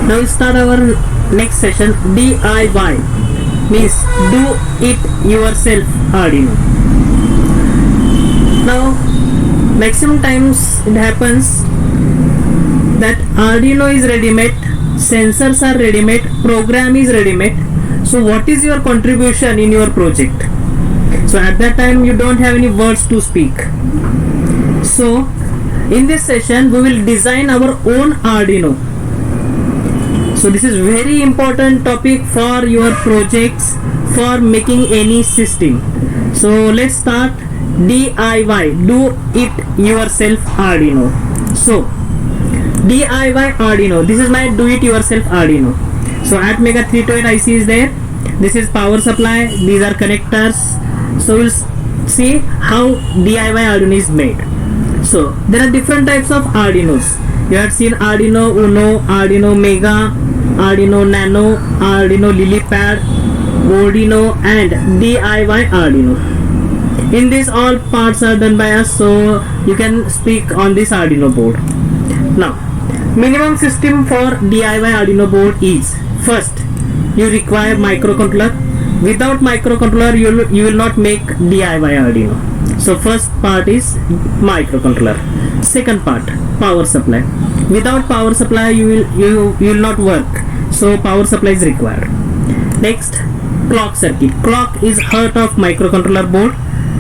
Now we start our next session. DIY means do it yourself Arduino. Now maximum times it happens that Arduino is ready-made, sensors are ready-made, program is ready-made. So what is your contribution in your project? So at that time you don't have any words to speak. So in this session we will design our own Arduino. So this is very important topic for your projects, for making any system. So let's start DIY, do it yourself Arduino. So DIY Arduino, this is my do it yourself Arduino. So Atmega 328 IC is there. This is power supply, these are connectors. So we'll see how DIY Arduino is made. So there are different types of Arduinos. You have seen Arduino Uno, Arduino Mega, Arduino Nano, Arduino Lilypad, Boardino and DIY Arduino. In this all parts are done by us, so you can speak on this Arduino board. Now minimum system for DIY Arduino board is, first you require microcontroller. Without microcontroller you will not make DIY Arduino. So first part is microcontroller. Second part, power supply. Without power supply you will not work. So power supply is required. Next, clock circuit. Clock is heart of microcontroller board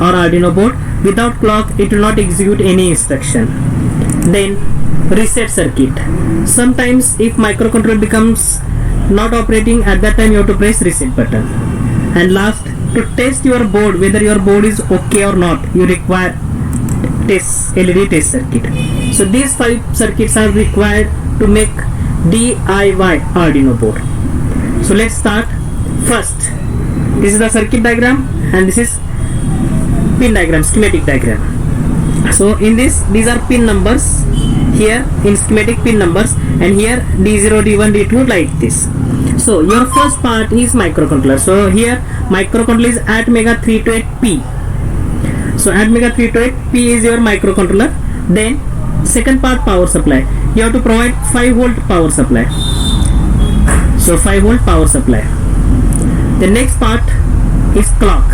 or Arduino board. Without clock it will not execute any instruction. Then reset circuit. Sometimes if microcontroller becomes not operating, at that time you have to press reset button. And last, to test your board whether your board is okay or not, you require LED test circuit. So these 5 circuits are required to make DIY Arduino board. So let's start. First, this is the circuit diagram and this is pin diagram, schematic diagram. So in this, these are pin numbers here in schematic, pin numbers, and here D0, D1, D2 like this. So your first part is microcontroller. So here microcontroller is Atmega 328P. So Atmega 328P is your microcontroller. Then second part, power supply. You have to provide 5 volt power supply. So 5 volt power supply. The next part is clock.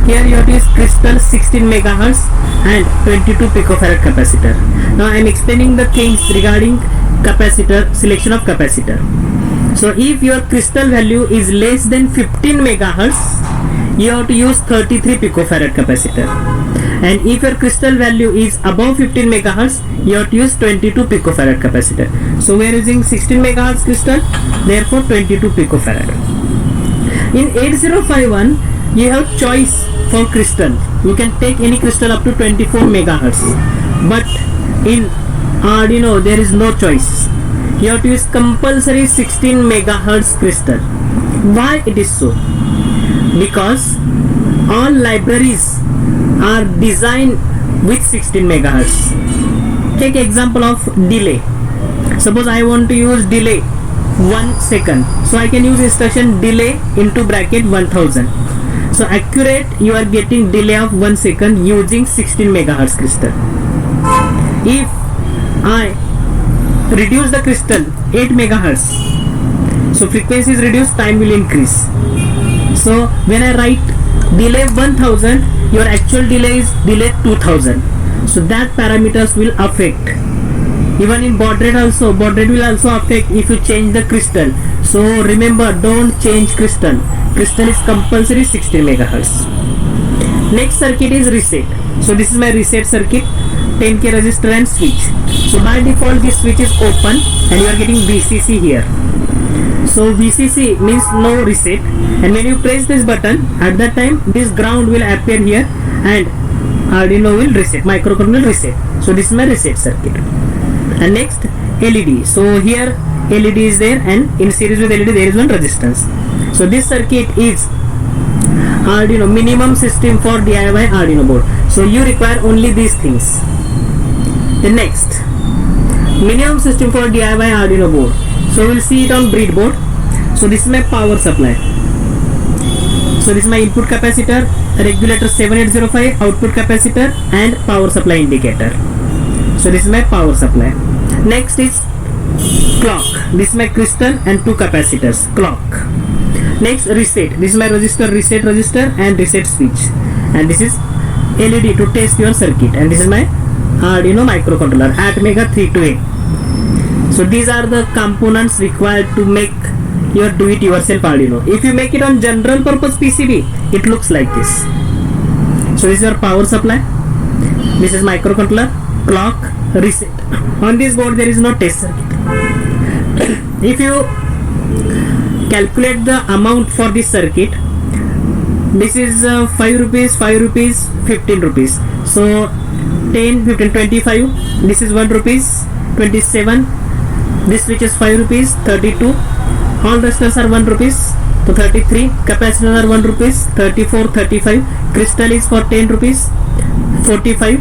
Here you have to use crystal 16 megahertz and 22 picofarad capacitor. Now I am explaining the things regarding capacitor, selection of capacitor. So if your crystal value is less than 15 megahertz, you have to use 33 picofarad capacitor. And if your crystal value is above 15 megahertz, you have to use 22 picofarad capacitor. So we are using 16 megahertz crystal, therefore 22 picofarad. In 8051, you have choice for crystal. You can take any crystal up to 24 megahertz. But in Arduino there is no choice. You have to use compulsory 16 megahertz crystal. Why it is so? Because all libraries are designed with 16 megahertz. Take example of delay. Suppose I want to use delay 1 second. So I can use instruction delay into bracket 1000. So accurate, you are getting delay of 1 second using 16 megahertz crystal. If I reduce the crystal 8 megahertz, so frequency is reduced, time will increase. So when I write delay 1000, your actual delay is delay 2000. So that parameters will affect. Even in baud rate also, baud rate will also affect if you change the crystal. So remember, don't change crystal. Crystal is compulsory 16 megahertz. Next circuit is reset. So this is my reset circuit, 10k resistor and switch. So by default this switch is open and you are getting VCC here. So VCC means no reset, and when you press this button, at that time this ground will appear here and Arduino will reset, microcontroller will reset. So this is my reset circuit. And next, LED. So here LED is there and in series with LED there is one resistance. So this circuit is Arduino minimum system for DIY Arduino board. So you require only these things. The next, minimum system for DIY Arduino board. So we'll see it on breadboard. So this is my power supply. So this is my input capacitor, regulator 7805, output capacitor and power supply indicator. So this is my power supply. Next is clock. This is my crystal and two capacitors. Clock. Next, reset. This is my resistor, reset resistor and reset switch. And this is LED to test your circuit. And this is my Arduino microcontroller Atmega 32A. So these are the components required to make your do-it-yourself Arduino. If you make it on general purpose PCB, it looks like this. So this is your power supply. This is microcontroller, clock, reset. On this board there is no test circuit. If you calculate the amount for this circuit, this is 5 rupees, 5 rupees, 15 rupees. So 10, 15, 25. This is 1 rupees, 27. This switch is 5 rupees, 32. All resistors are 1 rupees to 33. Capacitors are 1 rupees, 34, 35. Crystal is for 10 rupees, 45.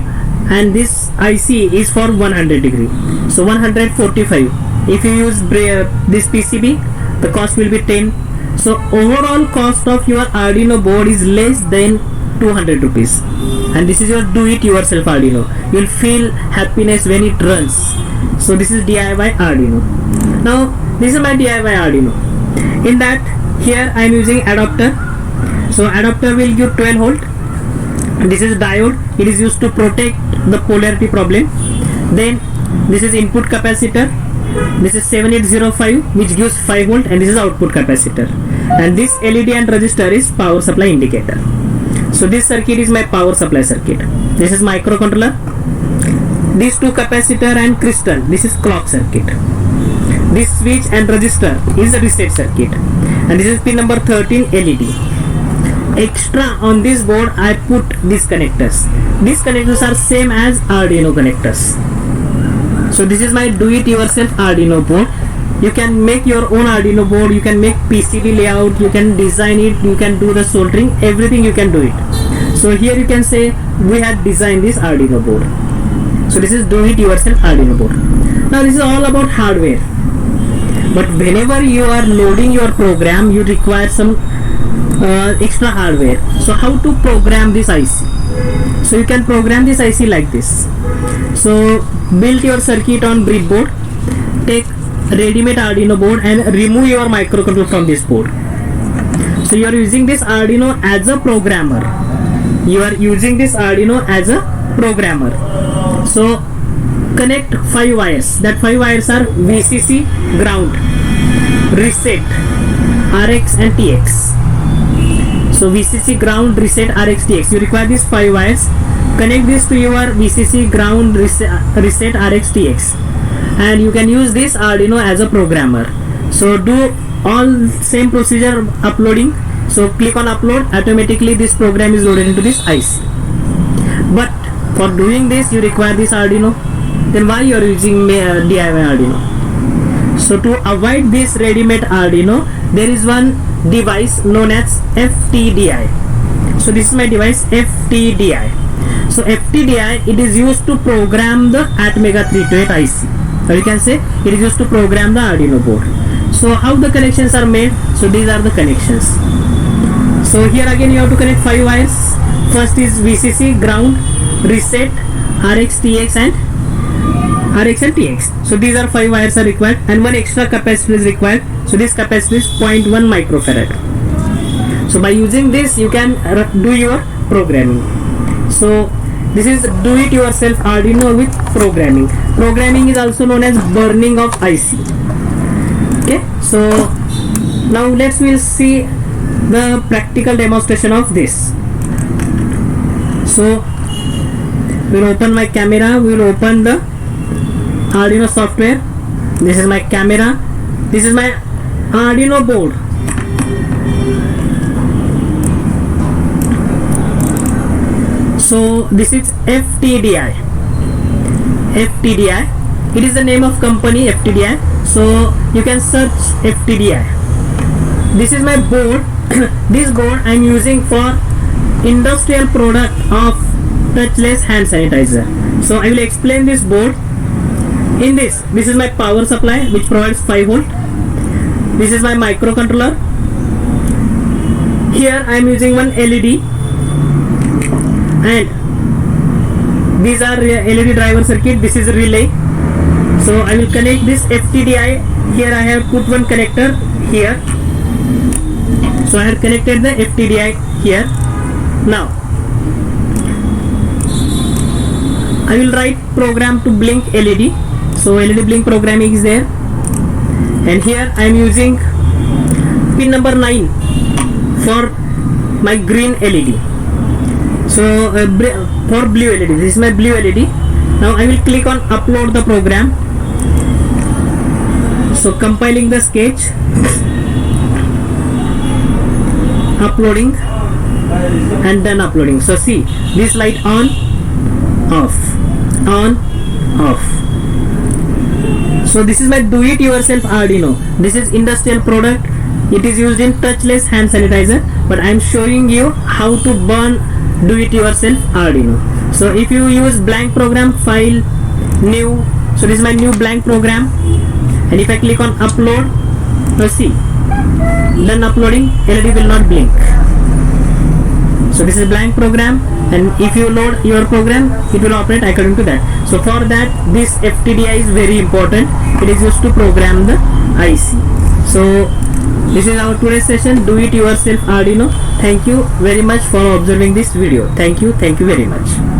And this IC is for 100 degree. So 145. If you use this PCB, the cost will be 10. So overall cost of your Arduino board is less than 200 rupees. And this is your do-it-yourself Arduino. You will feel happiness when it runs. So this is DIY Arduino. Now this is my DIY Arduino. In that, here I am using adapter. So adapter will give 12 volt. This is diode. It is used to protect the polarity problem. Then this is input capacitor. This is 7805 which gives 5 volt, and this is output capacitor. And this LED and resistor is power supply indicator. So this circuit is my power supply circuit. This is microcontroller. These two capacitor and crystal. This is clock circuit. This switch and resistor is a reset circuit. And this is pin number 13 LED. Extra on this board I put these connectors. These connectors are same as Arduino connectors. So this is my do-it-yourself Arduino board. You can make your own Arduino board. You can make PCB layout. You can design it. You can do the soldering. Everything you can do it. So here you can say we had designed this Arduino board. So this is do-it-yourself Arduino board. Now this is all about hardware. But whenever you are loading your program, you require some extra hardware. So how to program this IC? So you can program this IC like this. So build your circuit on breadboard. Take ready-made Arduino board and remove your microcontroller from this board. So you are using this Arduino as a programmer. You are using this Arduino as a programmer. So connect 5 wires. That 5 wires are VCC, ground, reset, RX and TX. So VCC, ground, reset, RX, TX. You require these 5 wires. Connect this to your VCC, ground, reset, RX, TX. And you can use this Arduino as a programmer. So do all same procedure uploading. So click on upload. Automatically this program is loaded into this IC. But for doing this you require this Arduino. Then why you are using DIY Arduino? So to avoid this ready-made Arduino, there is one device known as FTDI. So this is my device FTDI. So FTDI, it is used to program the Atmega 328 IC. Or you can say it is used to program the Arduino board. So how the connections are made? So these are the connections. So here again you have to connect 5 wires. First is VCC, ground, reset, RX, TX and TX. So these are 5 wires are required, and one extra capacitor is required. So this capacitor is 0.1 microfarad. So by using this you can do your programming. So this is do it yourself Arduino with programming. Programming is also known as burning of IC. Okay, so now we'll see the practical demonstration of this. So we'll open my camera. We'll open the Arduino software. This is my camera. This is my Arduino board. So this is FTDI. FTDI. It is the name of company FTDI. So you can search FTDI. This is my board. This board I am using for industrial product of touchless hand sanitizer. So I will explain this board. In this is my power supply which provides 5 volt. This is my microcontroller. Here I am using one LED, and these are LED driver circuit. This is a relay. So I will connect this FTDI. Here I have put one connector here. So I have connected the FTDI here. Now I will write program to blink LED. So LED blink programming is there, and here I am using pin number 9 for my green LED. So for blue LED, this is my blue LED. Now I will click on upload the program. So compiling the sketch, uploading, and then uploading. So see, this light on, off, on, off. So this is my do-it-yourself Arduino. This is industrial product. It is used in touchless hand sanitizer, but I am showing you how to burn do-it-yourself Arduino. So if you use blank program, file, new. So this is my new blank program, and if I click on upload, now see, done uploading, LED will not blink. So this is blank program, and if you load your program, it will operate according to that. So for that, this FTDI is very important. It is used to program the IC. So this is our today's session, do it yourself Arduino. Thank you very much for observing this video. Thank you very much.